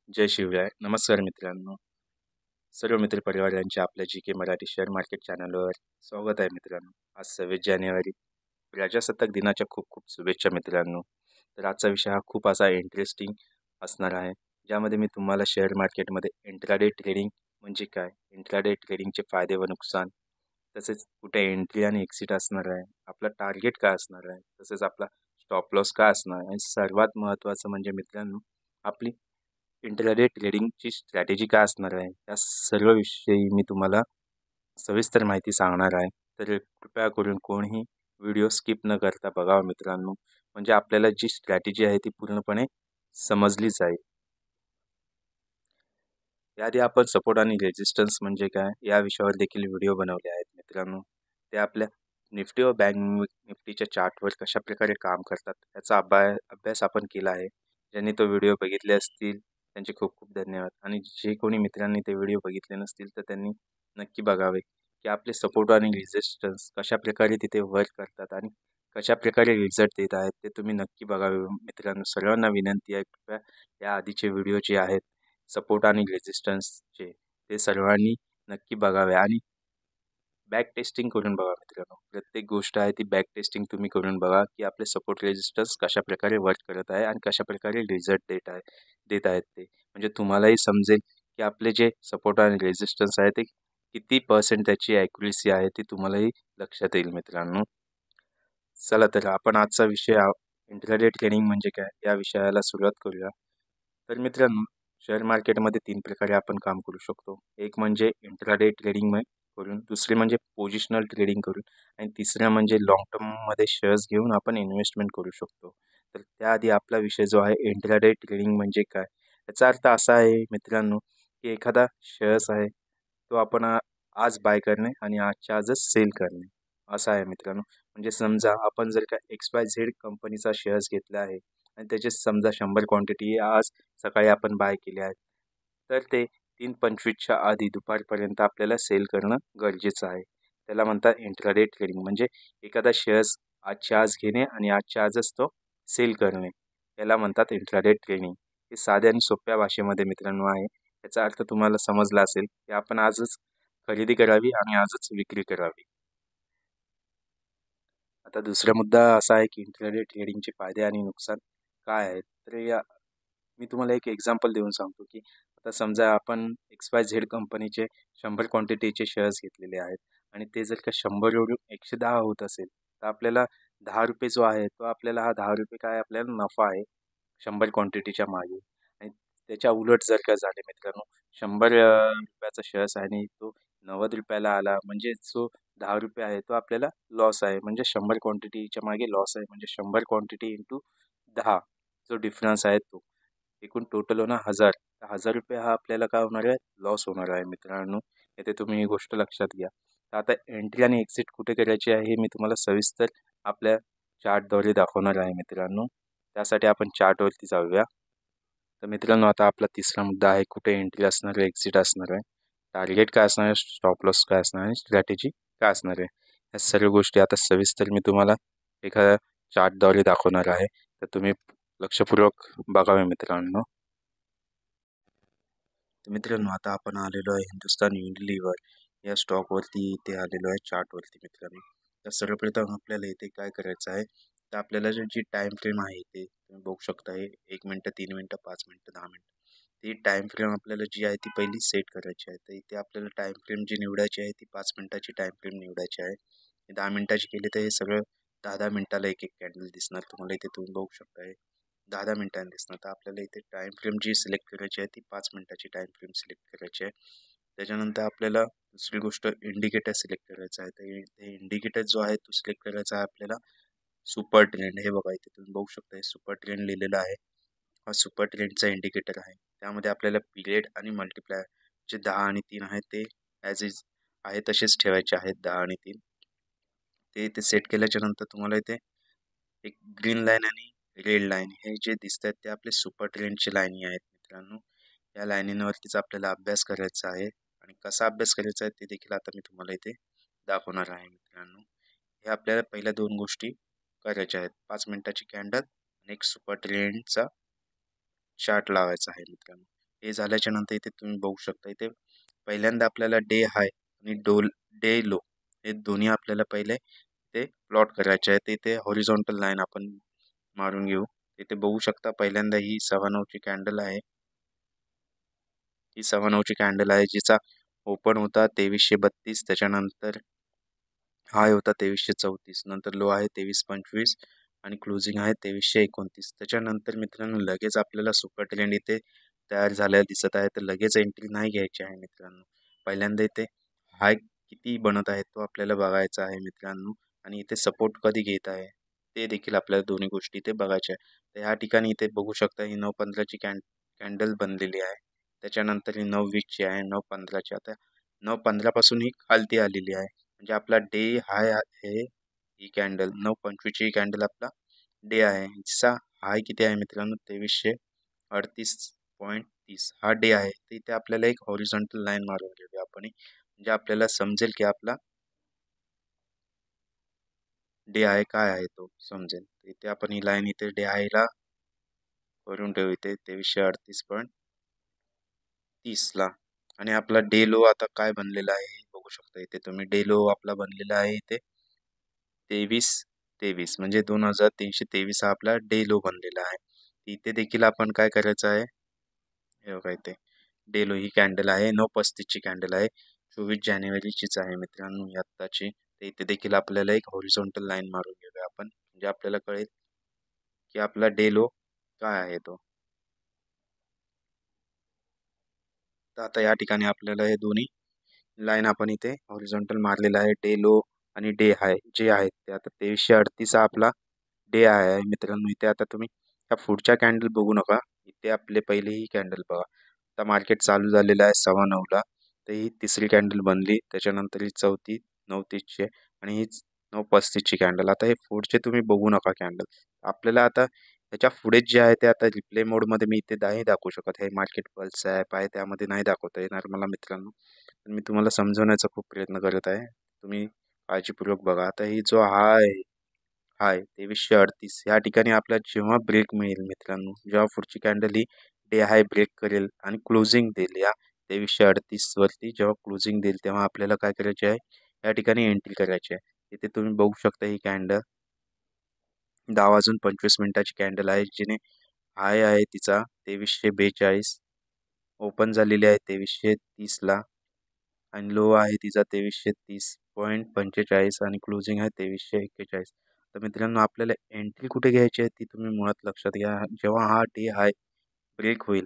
जय शिवराय. नमस्कार मित्रांनो. सर्व मित्र परिवारांचे आपल्या जी के मराठी शेअर मार्केट चॅनलवर स्वागत आहे मित्रांनो. आज 26 जानेवारी प्रजासत्ताक दिनाच्या खूप खूप शुभेच्छा मित्रांनो. तर आजचा विषय हा खूप असा इंटरेस्टिंग असणार आहे, ज्यामध्ये मी तुम्हाला शेअर मार्केटमध्ये इंट्राडे ट्रेडिंग म्हणजे काय, इंट्राडे ट्रेडिंगचे फायदे व नुकसान, तसेच कुठे एंट्री आणि एक्झिट असणार आहे, आपला टार्गेट काय असणार आहे, तसेच आपला स्टॉप लॉस काय असणार आहे, आणि सर्वात महत्त्वाचं म्हणजे मित्रांनो आपली इंट्राडे ट्रेडिंगची स्ट्रॅटेजी काय असणार आहे, या सर्व विषयी मी तुम्हाला सविस्तर माहिती सांगणार आहे. तर कृपया करून कोणीही व्हिडिओ स्किप न करता बघावा मित्रांनो, म्हणजे आपल्याला जी स्ट्रॅटेजी आहे ती पूर्णपणे समजली जाईल. याआधी आपण सपोर्ट आणि रेजिस्टन्स म्हणजे काय या विषयावर देखील व्हिडिओ बनवले आहेत मित्रांनो. ते आपल्या निफ्टी व बँक निफ्टीच्या चार्टवर कशा प्रकारे काम करतात याचा अभ्यास आपण केला आहे. ज्यांनी तो व्हिडिओ बघितले असतील त्यांचे खूप खूप धन्यवाद, आणि जे कोणी मित्रांनी ते व्हिडिओ बघितले नसतील तर त्यांनी नक्की बघावे की आपले सपोर्ट आणि रेजिस्टन्स कशा प्रकारे तिथे वर्क करतात आणि कशा प्रकारे रिझल्ट देत आहेत ते तुम्ही नक्की बघावे मित्रांनो. सर्वांना विनंती आहे, कृपया या आधीचे व्हिडिओ जे आहेत सपोर्ट आणि रेजिस्टन्सचे ते सर्वांनी नक्की बघावे आणि बॅक टेस्टिंग करून बघा मित्रांनो. प्रत्येक गोष्ट आहे ती बॅक टेस्टिंग तुम्ही करून बघा की आपले सपोर्ट रेजिस्टन्स कशा प्रकारे वर्क करत आहे आणि कशा प्रकारे रिझल्ट देत आहेत ते, म्हणजे तुम्हालाही समजेल की आपले जे सपोर्ट आणि रेजिस्टन्स आहे ते किती पर्सेंट त्याची ॲक्युरेसी आहे ती तुम्हालाही लक्षात येईल मित्रांनो. चला तर आपण आजचा विषय इंट्राडे ट्रेडिंग म्हणजे काय या विषयाला सुरुवात करूया. तर मित्रांनो, शेअर मार्केटमध्ये 3 प्रकारे आपण काम करू शकतो. एक म्हणजे इंट्राडे ट्रेडिंग करून, दुसरे म्हणजे पोझिशनल ट्रेडिंग करून, आणि तिसरं म्हणजे लाँग टर्ममध्ये शेअर्स घेऊन आपण इन्व्हेस्टमेंट करू शकतो. तर त्याआधी आपला विषय जो आहे इंट्राडे ट्रेडिंग म्हणजे काय? याचा अर्थ असा आहे मित्रांनो, की एखादा शेअर्स आहे तो आपण आज बाय करणे आणि आजच्या आजच सेल करणे, असं आहे मित्रांनो. म्हणजे समजा आपण जर का XYZ कंपनीचा शेअर्स घेतला आहे आणि त्याचे समजा 100 क्वांटिटी आज सकाळी आपण बाय केले आहेत, तर ते 3:25च्या आधी दुपारपर्यंत आपल्याला सेल करणं गरजेचं आहे. त्याला म्हणतात इंट्राडे ट्रेडिंग. म्हणजे एखादा शेअर्स आजच्या आज घेणे आणि आजच्या आजच तो सेल करणे, याला म्हणतात इंट्राडे ट्रेडिंग. हे साध्या आणि सोप्या भाषेमध्ये मित्रांनो आहे. याचा अर्थ तुम्हाला समजला असेल की आपण आजच खरेदी करावी आणि आजच विक्री करावी. आता दुसरा मुद्दा असा आहे की इंट्राडे ट्रेडिंगचे फायदे आणि नुकसान काय आहेत. तर मी तुम्हाला एक एक्झाम्पल देऊन सांगतो की आता समजा आपण XYZ कंपनीचे 100 क्वांटिटीचे शेअर्स घेतलेले आहेत आणि ते जर का 100 वरून 110 होत असेल, तर आपल्याला ₹10 जो आहे तो आपल्याला हा ₹10 काय आपल्याला नफा आहे 100 क्वांटिटीच्या मागे. आणि त्याच्या उलट जर का झाले मित्रांनो, 100 रुपयाचा शेअर्स आहे आणि तो ₹90 आला, म्हणजे जो ₹10 आहे तो आपल्याला लॉस आहे. म्हणजे 100 क्वांटिटीच्या मागे लॉस आहे. म्हणजे 100 क्वांटिटी इंटू 10 जो डिफरन्स आहे तो. एकूण टोटल होणार 1000. तर ₹1000 हा आपल्याला काय होणार आहे? लॉस होणार आहे मित्रांनो. येथे तुम्ही ही गोष्ट लक्षात घ्या. तर आता एंट्री आणि एक्झिट कुठे करायची आहे हे मी तुम्हाला सविस्तर आपल्या चार्टद्वारे दाखवणार आहे मित्रांनो. त्यासाठी आपण चार्टवरती जाऊया. तर मित्रांनो, आता आपला तिसरा मुद्दा आहे कुठे एंट्री असणार आहे, एक्झिट असणार आहे, टार्गेट काय असणार आहे, स्टॉप लॉस काय असणार आहे, स्ट्रॅटेजी काय असणार आहे. या सर्व गोष्टी आता सविस्तर मी तुम्हाला एखाद्या चार्टद्वारे दाखवणार आहे. तर तुम्ही लक्षपूर्वक बघावे मित्रांनो. तर मित्रांनो, आता आपण आलेलो आहे हिंदुस्तान युनिलिव्हर या स्टॉकवरती इथे आलेलो आहे चार्टवरती मित्रांनो. तर सर्वप्रथम आपल्याला इथे काय करायचं आहे, तर आपल्याला जी टाईम फ्रेम आहे इथे तुम्ही बघू शकता, हे 1 मिनटं, 3 मिनटं, 5 मिनटं, 10 मिनटं. ती टाईम फ्रेम आपल्याला जी आहे ती पहिली सेट करायची आहे. तर इथे आपल्याला टाईम फ्रेम जी निवडायची आहे ती 5 मिनिटाची टाईम फ्रेम निवडायची आहे. 10 मिनिटाची केली तर हे सगळं 10-10 मिनिटाला एक एक कॅन्डल दिसणार तुम्हाला. इथे तुम्ही बघू शकता, 10-10 मिनिटांनी दिसणार. तर आपल्याला इथे टाईम फ्रेम जी सिलेक्ट करायची आहे ती 5 मिनिटाची टाईम फ्रेम सिलेक्ट करायची आहे. त्याच्यानंतर आपल्याला दुसरी गोष्ट इंडिकेटर सिलेक्ट करायचा आहे. तर हे इंडिकेटर जो आहे तो सिलेक्ट करायचा आहे आपल्याला सुपर ट्रेंड. हे बघा इथे तुम्ही बघू शकता, हे सुपर ट्रेंड लिहिलेलं आहे. हा सुपर ट्रेंडचा इंडिकेटर आहे. त्यामध्ये आपल्याला पिरियड आणि मल्टिप्लायर जे 10 आणि 3 आहेत ते ॲज इज आहे तसेच ठेवायचे आहेत, 10 आणि 3. ते इथे सेट केल्याच्या नंतर तुम्हाला इथे एक ग्रीन लाईन आणि रेड लाईन हे जे दिसत आहेत ते आपले सुपर ट्रेंडचे लाईनी आहेत मित्रांनो. या लाईनींवरतीच आपल्याला अभ्यास करायचा आहे, आणि कसा अभ्यास करायचा आहे ते देखील आता मी तुम्हाला इथे दाखवणार आहे मित्रांनो. हे आपल्याला पहिल्या 2 गोष्टी करायच्या आहेत. 5 मिनिटाची कॅन्डल आणि एक सुपर ट्रेंडचा चार्ट लावायचा आहे मित्रांनो. हे झाल्याच्या नंतर इथे तुम्ही बघू शकता, इथे पहिल्यांदा आपल्याला डे हाय आणि डे लो हे दोन्ही आपल्याला पहिले ते प्लॉट करायचे आहे. इथे हॉरिझॉन्टल लाईन आपण मारून घेऊ. इथे बघू शकता पहिल्यांदा ही 9:15 ची कॅन्डल आहे. ही 9:15 ची कॅन्डल आहे, जिचा ओपन होता 2332, त्याच्यानंतर हाय होता 2334, नंतर लो आहे 2325 आणि क्लोजिंग आहे 2329. त्याच्यानंतर मित्रांनो लगेच आपल्याला सुपर ट्रेंड इथे तयार झालेला दिसत आहे, तर लगेच एंट्री नाही घ्यायची आहे मित्रांनो. पहिल्यांदा इथे हाय किती बनत आहे तो आपल्याला बघायचा आहे मित्रांनो, आणि इथे सपोर्ट कधी घेत आहे ते देखील आपल्याला दोन्ही गोष्टी इथे बघायच्या आहे. तर ह्या ठिकाणी इथे बघू शकता ही 9:15 ची कॅन्डल बनलेली आहे. त्याच्यानंतर ही 9:20 ची आहे, 9:15 ची. आता 9:15 पासून ही खालती आलेली आहे, म्हणजे आपला डे हाय आहे ही कॅन्डल. 9:25 ची कॅन्डल आपला डे आहे, जिचा हाय किती आहे मित्रांनो 2338.30 हा डे आहे. तर इथे आपल्याला एक हॉरिझॉन्टल लाईन मारून घेऊया आपण, म्हणजे आपल्याला समजेल की आपला डे आहे काय आहे तो समजेल. इथे आपण ही लाईन इथे डे ला करून ठेवू इथे 2338.30 ला. आणि आपला डे लो आता काय बनलेला आहे हे बघू शकता. इथे तुम्ही डे लो आपला बनलेला आहे इथे 2323, म्हणजे 2323 हा आपला डे लो बनलेला आहे. इथे देखील आपण काय करायचं आहे, हे बघा इथे डे लो ही कॅन्डल आहे 9:35 ची कॅन्डल आहे, 24 जानेवारीचीच आहे मित्रांनो ही आत्ताची. तर इथे देखील आपल्याला एक हॉरिझॉन्टल लाईन मारून घेऊया आपण, म्हणजे आपल्याला कळेल की आपला डे लो काय आहे तो. तर आता या ठिकाणी आपल्याला हे दोन्ही लाईन आपण इथे हॉरिझॉन्टल मारलेला आहे, डे लो आणि डे हाय जे आहेत ते. आता 2338 हा आपला डे आहे मित्रांनो. इथे आता तुम्ही त्या पुढच्या कॅन्डल बघू नका, इथे आपले पहिले ही कॅन्डल बघा. आता मार्केट चालू झालेलं आहे 9:15 ला, तर ही तिसरी कॅन्डल बनली, त्याच्यानंतर ही चौथी 9:30 ची आणि ही 9:35 ची कॅन्डल. आता हे पुढचे तुम्ही बघू नका कॅन्डल. आपल्याला आता त्याच्या पुढे जे आहे ते आता रिप्ले मोडमध्ये मी इथे नाही दाखवू शकत. हे मार्केट पल्स ॲप आहे त्यामध्ये नाही दाखवता येणार मला मित्रांनो, पण मी तुम्हाला समजवण्याचा खूप प्रयत्न करत आहे. तुम्ही काळजीपूर्वक बघा. आता ही जो हाय हाय 2338 या ठिकाणी आपल्याला जेव्हा ब्रेक मिळेल मित्रांनो, जेव्हा पुढची कॅन्डल ही डे हाय ब्रेक करेल आणि क्लोजिंग देईल या 2338 वरती, जेव्हा क्लोजिंग देईल तेव्हा आपल्याला काय करायचे आहे, या ठिकाणी एंट्री करायची आहे. इथे तुम्ही बघू शकता ही कॅन्डल 10:25 कॅन्डल आहे, जिने हाय आहे तिचा 2342, ओपन झालेली आहे 2330 ला आणि लो आहे तिचा 2330.45 आणि क्लोजिंग आहे 2341. तर मित्रांनो आपल्याला एंट्री कुठे घ्यायची आहे ती तुम्ही मुळात लक्षात घ्या. जेव्हा हा डे हाय ब्रेक होईल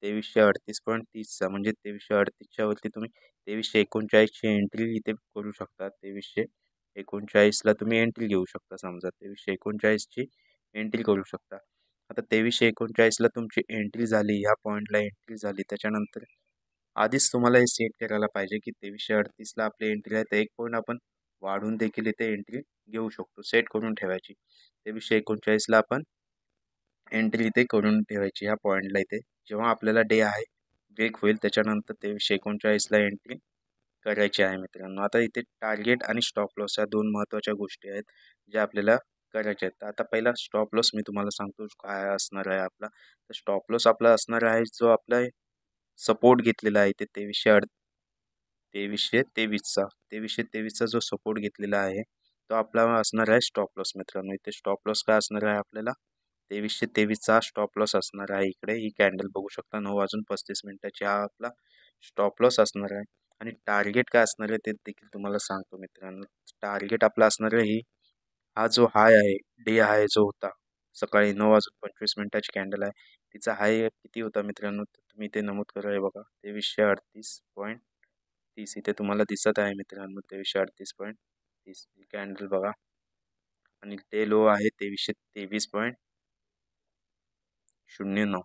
2338.30चा, म्हणजे 2338च्या वरती तुम्ही 2339ची एंट्री इथे करू शकता. 2339ला तुम्ही एंट्री घेऊ शकता, समजा 2339ची एंट्री करू शकता. आता 2339ला तुमची एंट्री झाली, ह्या पॉईंटला एंट्री झाली, त्याच्यानंतर आधीच तुम्हाला हे सेट करायला पाहिजे की 2338ला आपली एंट्री आहे, तर एक पॉईंट आपण वाढून देखील इथे एंट्री घेऊ शकतो, सेट करून ठेवायची. 2339ला आपण एंट्री इथे करून ठेवायची ह्या पॉईंटला. इथे जेव्हा आपल्याला डे आहे ब्रेक होईल त्याच्यानंतर 2339ला एंट्री करायची आहे मित्रांनो. आता इथे टार्गेट आणि स्टॉप लॉस या दोन महत्त्वाच्या गोष्टी आहेत ज्या आपल्याला करायच्या आहेत. तर आता पहिला स्टॉप लॉस मी तुम्हाला सांगतो काय असणार आहे आपला. तर स्टॉप लॉस आपला असणार आहे जो आपला सपोर्ट घेतलेला आहे, ते 2323चा जो सपोर्ट घेतलेला आहे तो आपला असणार आहे स्टॉप लॉस मित्रांनो. इथे स्टॉप लॉस काय असणार आहे आपल्याला 2323चा स्टॉप लॉस असणार आहे. इकडे ही कॅन्डल बघू शकता 9:35 हा आपला स्टॉप लॉस असणार आहे. आणि टार्गेट काय असणार आहे ते देखील तुम्हाला सांगतो मित्रांनो. टार्गेट आपला असणार आहे हा जो हाय आहे, डे हाय जो होता सकाळी 9:25 कॅन्डल आहे, तिचा हाय किती होता मित्रांनो, तर तुम्ही इथे नमूद करा. हे बघा 2338.30 इथे तुम्हाला दिसत आहे मित्रांनो. 2338.30 कॅन्डल बघा, आणि डे लो आहे 2323.09.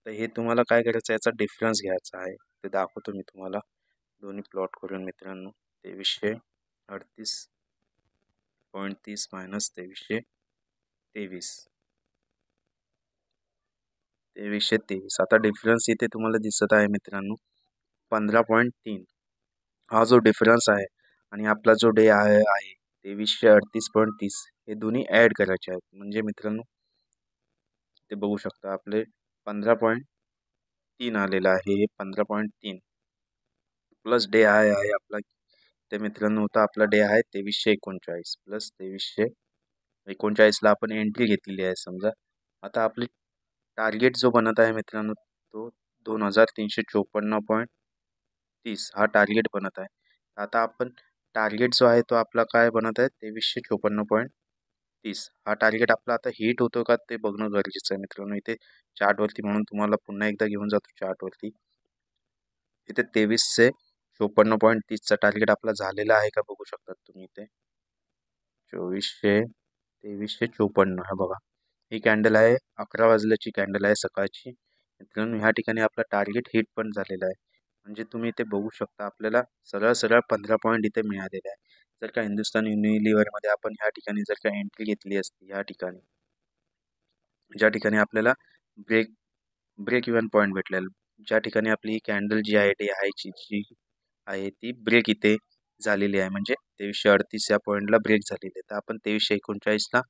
तर हे तुम्हाला काय करायचं, याचा डिफरन्स घ्यायचा आहे, ते दाखवतो मी तुम्हाला दोन्ही प्लॉट करून मित्रांनो. 2338.30 मायनस 2323. आता डिफरन्स इथे तुम्हाला दिसत आहे मित्रांनो 15.3. हा जो डिफरन्स आहे आणि आपला जो डे आहे 2338.30, हे दोन्ही ॲड करायचे आहेत, म्हणजे मित्रांनो ते बघू शकता आपले 15 3 आलेला आहे. 15.3 प्लस डे आहे आपला. ते मित्रांनो होता आपला डे आहे 2339 प्लस 2339ला आपण एंट्री घेतलेली आहे समजा. आता आपली टार्गेट जो बनत आहे मित्रांनो तो 2354.30 हा टार्गेट बनत आहे. आता आपण टार्गेट जो आहे तो आपला काय बनत आहे 2354.30 हा टार्गेट आपला आता हिट होतो का ते बघणं गरजेचं आहे मित्रांनो. इथे चार्टवरती म्हणून तुम्हाला पुन्हा एकदा घेऊन जातो चार्टवरती. इथे 2354.30चा टार्गेट आपला झालेला आहे का बघू शकता तुम्ही इथे. 2354 हा बघा. ही कॅन्डल आहे 11 वाजल्याची कॅन्डल आहे सकाळची मित्रांनो. ह्या ठिकाणी आपला टार्गेट हिट पण झालेला आहे. म्हणजे तुम्ही इथे बघू शकता आपल्याला सरळ सरळ 15 पॉईंट इथे मिळालेले आहे. जर का हिंदुस्तान युनिलिव्हरमध्ये आपण ह्या ठिकाणी जर का एंट्री घेतली असती ह्या ठिकाणी ज्या ठिकाणी आपल्याला ब्रेक इव्हन पॉईंट भेटलेला, ज्या ठिकाणी आपली ही कॅन्डल जी आहे डे हायची जी आहे ती ब्रेक इथे झालेली आहे. म्हणजे 2338 या पॉईंटला ब्रेक झालेली आहे. तर आपण 2339ला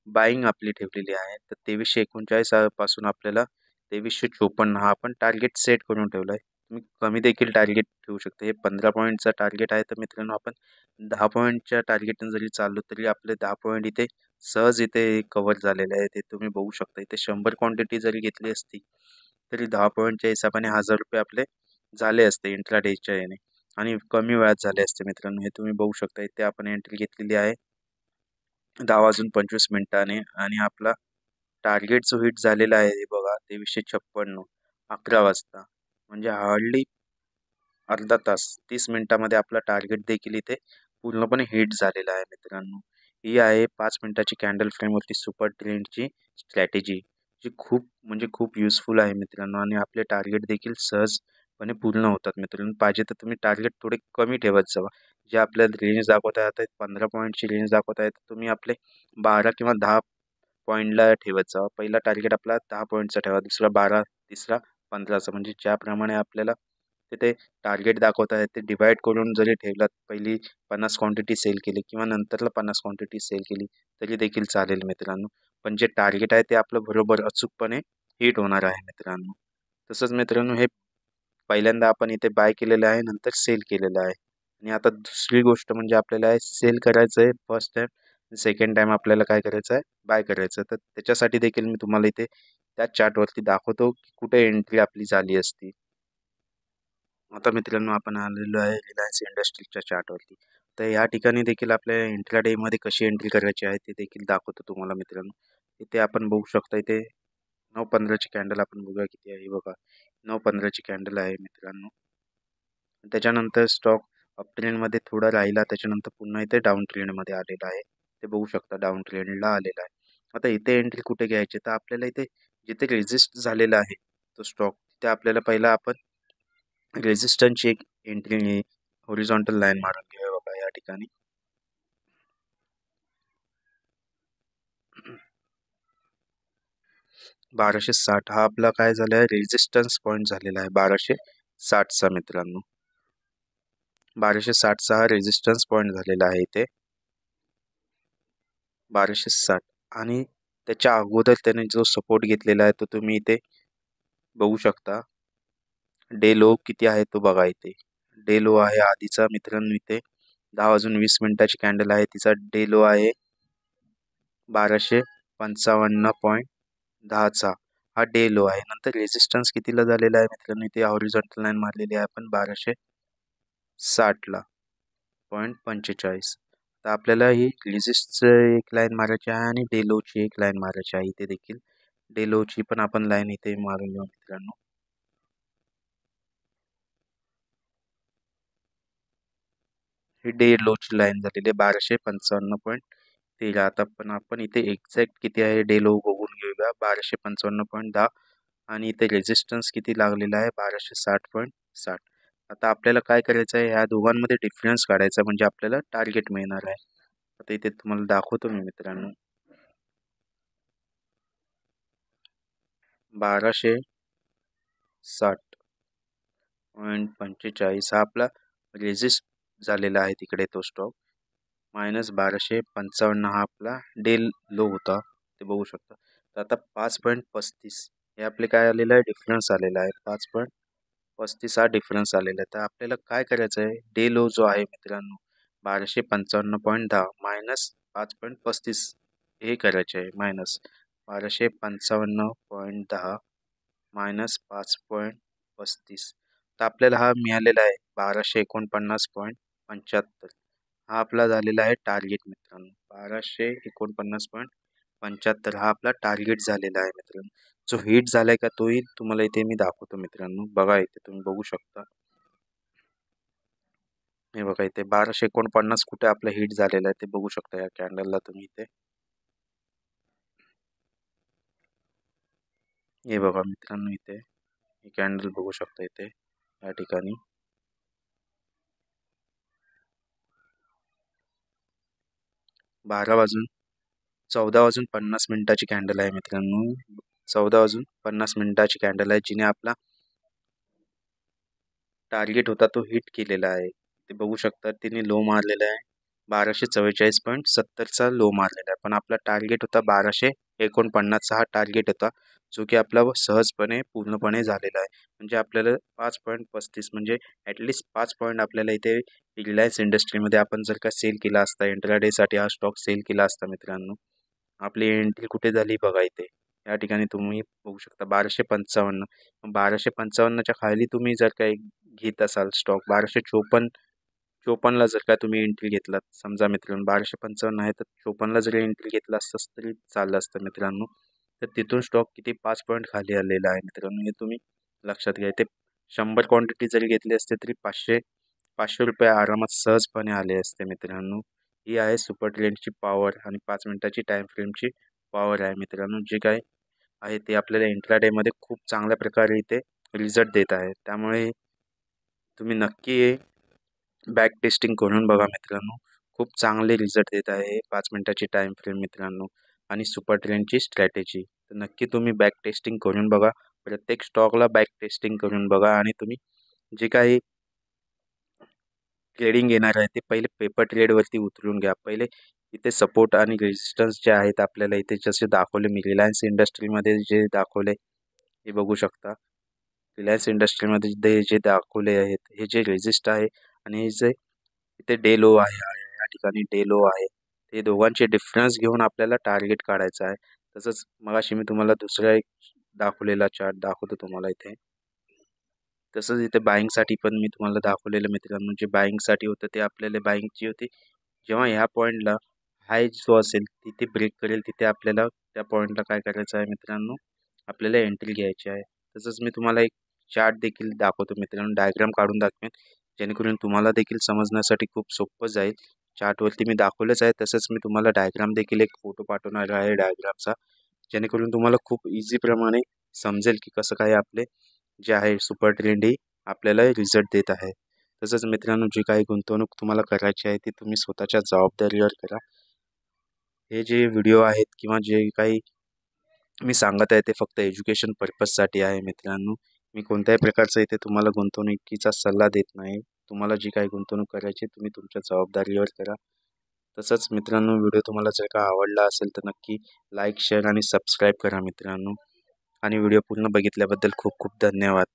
बाईंग आपली ठेवलेली आहे. तर 2339 पासून आपल्याला 2354 हा आपण टार्गेट सेट करून ठेवला आहे. तुम्ही कमी देखील टार्गेट ठेवू शकता. हे 15 पॉईंटचा टार्गेट आहे तर मित्रांनो आपण 10 पॉईंटच्या टार्गेटने जरी चाललो तरी आपले 10 पॉईंट इथे सहज इथे कव्हर झालेले आहे. ते तुम्ही बघू शकता. इथे 100 क्वांटिटी जरी घेतली असती तरी 10 पॉईंटच्या हिशोबाने ₹1000 आपले झाले असते इंट्राडेच्या याने आणि कमी वेळात झाले असते मित्रांनो. हे तुम्ही बघू शकता. इथे आपण एंट्री घेतलेली आहे 10:25 आणि आपला टार्गेट जो हिट झालेला आहे हे बघा 2356 11 वाजता. म्हणजे हार्डली अर्धा तास 30 मिनिटामध्ये आपला टार्गेट देखील इथे पूर्णपणे हिट झालेला आहे मित्रांनो. ही आहे 5 मिनिटाची कॅन्डल फ्रेमवरती सुपर ट्रेंडची स्ट्रॅटेजी जी खूप म्हणजे खूप युजफुल आहे मित्रांनो. आणि आपले टार्गेट देखील सहजपणे पूर्ण होतात मित्रांनो. पाहिजे तर तुम्ही टार्गेट थोडे कमी ठेवत जावा. जे आपल्याला रेंज दाखवत आहेत 15 पॉईंटची रेंज दाखवत आहेत तुम्ही आपले 12 किंवा 10 पॉईंटला ठेवत जावा. पहिला टार्गेट आपला 10 पॉईंटचा ठेवा, दुसरा 12, तिसरा 15चा. म्हणजे ज्याप्रमाणे आपल्याला तिथे टार्गेट दाखवत आहे ते डिवाइड करून जरी ठेवलात, पहिली 50 क्वांटिटी सेल केली किंवा नंतरला 50 क्वांटिटी सेल केली तरी देखील चालेल मित्रांनो. पण जे टार्गेट आहे ते आपलं बरोबर अचूकपणे हिट होणार आहे मित्रांनो. तसंच मित्रांनो हे पहिल्यांदा आपण इथे बाय केलेलं आहे नंतर सेल केलेलं आहे. आणि आता दुसरी गोष्ट म्हणजे आपल्याला सेल करायचं आहे फर्स्ट टाइम, सेकंड टाइम आपल्याला काय करायचं आहे बाय करायचं. तर त्याच्यासाठी देखील मी तुम्हाला इथे त्या चार्टवरती दाखवतो की कुठे एंट्री आपली झाली असती. आता मित्रांनो आपण आलेलो आहे रिलायन्स इंडस्ट्रीजच्या चार्टवरती. तर या ठिकाणी देखील आपल्या इंट्राडेमध्ये कशी एंट्री करायची आहे ते देखील दाखवतो तुम्हाला मित्रांनो. इथे आपण बघू शकता इथे 9:15ची कॅन्डल आपण बघूया किती आहे बघा. 9:15ची कॅन्डल आहे मित्रांनो. त्याच्यानंतर स्टॉक अप ट्रेंडमध्ये थोडा राहिला त्याच्यानंतर पुन्हा इथे डाऊन ट्रेंडमध्ये आलेला आहे. ते बघू शकता डाऊन ट्रेंडला आलेला आहे. आता इथे एंट्री कुठे घ्यायची तर आपल्याला इथे जिथे रेजिस्ट झालेला आहे तो स्टॉक तिथे आपल्याला पहिला आपण रेजिस्टन्सची एक एंट्री हॉरिझॉन्टल लाईन मारून घेऊया बघा या ठिकाणी. ₹1260 हा आपला काय झाला आहे रेजिस्टन्स पॉईंट झालेला आहे 1260चा मित्रांनो. 1260चा हा रेजिस्टन्स पॉईंट झालेला आहे इथे 1260. आणि त्याच्या अगोदर त्याने जो सपोर्ट घेतलेला आहे तो तुम्ही इथे बघू शकता. डे लो किती आहे तो बघा इथे. डे लो आहे आधीचा मित्रांनो इथे 10:20 कॅन्डल आहे तिचा डे लो आहे 1255.10चा हा डे लो आहे. नंतर रेजिस्टन्स कितीला झालेला आहे मित्रांनो इथे हॉरिझॉन्टल लाईन मारलेली आहे आपण 1260ला 0.45. तर आपल्याला ही रेजिस्टचं एक लाईन मारायची आहे आणि डे लोची एक लाईन मारायची आहे. इथे देखील डे लोची पण आपण लाईन इथे मारून घेऊ मित्रांनो. ही डे लोची लाईन झालेली आहे 1255.13. आता पण आपण इथे एक्झॅक्ट किती आहे डे लो बघून घेऊया 1255.10 आणि इथे रेजिस्टन्स किती लागलेला आहे 1260.60. आता आपल्याला काय करायचं आहे ह्या दोघांमध्ये डिफरन्स काढायचा म्हणजे आपल्याला टार्गेट मिळणार आहे. आता इथे तुम्हाला दाखवतो मी मित्रांनो 1260.45 हा आपला रेजिस्ट झालेला आहे तिकडे तो स्टॉक -1255 हा आपला डे लो होता ते बघू शकता. तर आता 5.35 हे आपले काय आलेलं आहे, डिफरन्स आलेला आहे 5.35 हा डिफरन्स आलेला आहे. तर आपल्याला काय करायचं आहे, डे लो जो आहे मित्रांनो 1255.10 मायनस 5.35 हे करायचे आहे. Minus 1255.10 minus 5.35. तर आपल्याला हा मिळालेला आहे 1249.75. हा आपला झालेला आहे टार्गेट मित्रांनो. 1249.75 हा आपला टार्गेट झालेला आहे मित्रांनो. जो हिट झालाय का तोही तुम्हाला इथे मी दाखवतो मित्रांनो. बघा इथे तुम्ही बघू शकता. हे बघा इथे 1249 कुठे आपला हिट झालेला आहे ते बघू शकता या कॅन्डलला तुम्ही इथे. हे बघा मित्रांनो इथे हे कॅन्डल बघू शकता इथे या ठिकाणी 14 वाजून 50 मिनिटाची कॅन्डल आहे मित्रांनो. 14 वाजून 50 मिनिटाची कॅन्डल आहे, जिने आपला टार्गेट होता तो हिट केलेला आहे. ते बघू शकता तिने लो मारलेला आहे 1244.70चा लो मारलेला आहे. पण आपला टार्गेट होता 1249चा हा टार्गेट होता, जो की आपला सहजपणे पूर्णपणे झालेला आहे. म्हणजे आपल्याला 5.35 म्हणजे ॲटलिस्ट 5 पॉईंट आपल्याला इथे रिलायन्स इंडस्ट्रीमध्ये आपण जर का सेल केला असता, इंट्राडेसाठी हा स्टॉक सेल केला असता मित्रांनो, आपली एंट्री कुठे झाली बघा इथे. या ठिकाणी तुम्ही बघू शकता 1255. 1255च्या खाली तुम्ही जर काही घेत असाल स्टॉक 1254 जर का तुम्ही एंट्री घेतलात समजा मित्रांनो, 1255 आहे तर 54ला जरी एंट्री घेतला असतास तरी चाललं असतं मित्रांनो. तर तिथून स्टॉक किती 5 पॉईंट खाली आलेला आहे मित्रांनो, हे तुम्ही लक्षात घ्या. ते 100 क्वांटिटी जरी घेतली असते तरी 500 रुपये आरामात सहजपणे आले असते मित्रांनो. ही आहे सुपर ट्रेंडची पॉवर आणि 5 मिनिटाची टाइम फ्रेमची पॉवर आहे मित्रांनो. जे काय आहे ते आपल्याला इंट्राडेमध्ये खूप चांगल्या प्रकारे इथे रिझल्ट देत आहे. त्यामुळे तुम्ही नक्की बॅक टेस्टिंग करून बघा मित्रांनो. खूप चांगले रिझल्ट देत आहे 5 मिनिटाची टाइम फ्रेम मित्रांनो आणि सुपर ट्रेंडची स्ट्रॅटेजी. तर नक्की तुम्ही बॅक टेस्टिंग करून बघा. प्रत्येक स्टॉकला बॅक टेस्टिंग करून बघा आणि तुम्ही जे काही ट्रेडिंग येणार आहे ते पहिले पेपर ट्रेडवरती उतरून घ्या. पहिले इथे सपोर्ट आणि रेजिस्टन्स जे आहेत आपल्याला इथे जसे दाखवले मी रिलायन्स इंडस्ट्रीमध्ये जे दाखवले हे बघू शकता. रिलायन्स इंडस्ट्रीमध्ये जे दाखवले आहेत हे जे रेजिस्ट आहे आणि हे जे इथे डे लो आहे या ठिकाणी डे लो आहे. ते दोघांचे डिफरन्स घेऊन आपल्याला टार्गेट काढायचं आहे. तसंच मगाशी मी तुम्हाला दुसरा एक दाखवलेला चार्ट दाखवतो तुम्हाला इथे. तसंच इथे बाईंगसाठी पण मी तुम्हाला दाखवलेलं मित्रांनो. जे बाईंगसाठी होतं ते आपल्याला बाईंगची होती. जेव्हा ह्या पॉईंटला हाय जो असेल तिथे ब्रेक करेल तिथे आपल्याला त्या पॉईंटला काय करायचं आहे मित्रांनो, आपल्याला एंट्री घ्यायची आहे. तसंच मी तुम्हाला एक चार्ट देखील दाखवतो मित्रांनो, डायग्राम काढून दाखवेन जेणेकरून तुम्हाला देखील समजण्यासाठी खूप सोपं जाईल. चार्टवरती मी दाखवलंच आहे, तसंच मी तुम्हाला डायग्राम देखील एक फोटो पाठवणार आहे डायग्रामचा, जेणेकरून तुम्हाला खूप इझीप्रमाणे समजेल की कसं काय आपले जे आहे सुपर ट्रेंड ही आपल्याला रिझल्ट देत आहे. तसंच मित्रांनो, जी काही गुंतवणूक तुम्हाला करायची आहे ती तुम्ही स्वतःच्या जबाबदारीवर करा. हे जे व्हिडिओ आहेत किंवा जे काही मी सांगत आहे ते फक्त एज्युकेशन पर्पजसाठी आहे मित्रांनो. मी कोणत्याही प्रकारचा इथे तुम्हाला गुंतवणुकीचा सल्ला देत नाही. तुम्हाला जी काही गुंतवणूक करायची तुम्ही तुमच्या जबाबदारीवर करा. तसंच मित्रांनो, व्हिडिओ तुम्हाला जर का आवडला असेल तर नक्की लाईक, शेअर आणि सबस्क्राईब करा मित्रांनो. आणि व्हिडिओ पूर्ण बघितल्याबद्दल खूप खूप धन्यवाद.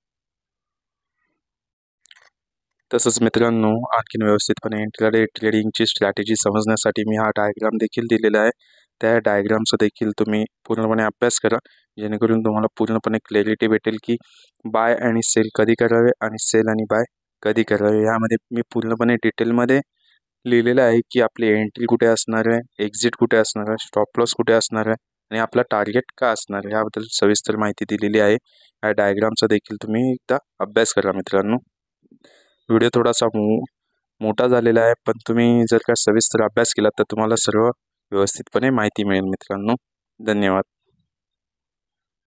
तसंच मित्रांनो, आणखीन व्यवस्थितपणे इंट्राडे ट्रेडिंगची स्ट्रॅटेजी समजण्यासाठी मी हा डायग्राम देखील दिलेला आहे. त्या डायग्रामचा देखील तुम्ही पूर्णपणे अभ्यास करा, जेणेकरून तुम्हाला पूर्णपणे क्लॅरिटी भेटेल की बाय आणि सेल कधी करावे आणि सेल आणि बाय कधी करावे. यामध्ये मी पूर्णपणे डिटेलमध्ये लिहिलेलं आहे की आपली एंट्री कुठे असणार आहे, एक्झिट कुठे असणार आहे, स्टॉप लॉस कुठे असणार आहे आणि आपला टार्गेट का असणार आहे, याबद्दल सविस्तर माहिती दिलेली आहे. या डायग्रामचा देखील तुम्ही एकदा अभ्यास करा मित्रांनो. व्हिडिओ थोडासा मोठा झालेला आहे, पण तुम्ही जर का सविस्तर अभ्यास केला तर तुम्हाला सर्व व्यवस्थितपणे माहिती मिळेल मित्रांनो. धन्यवाद.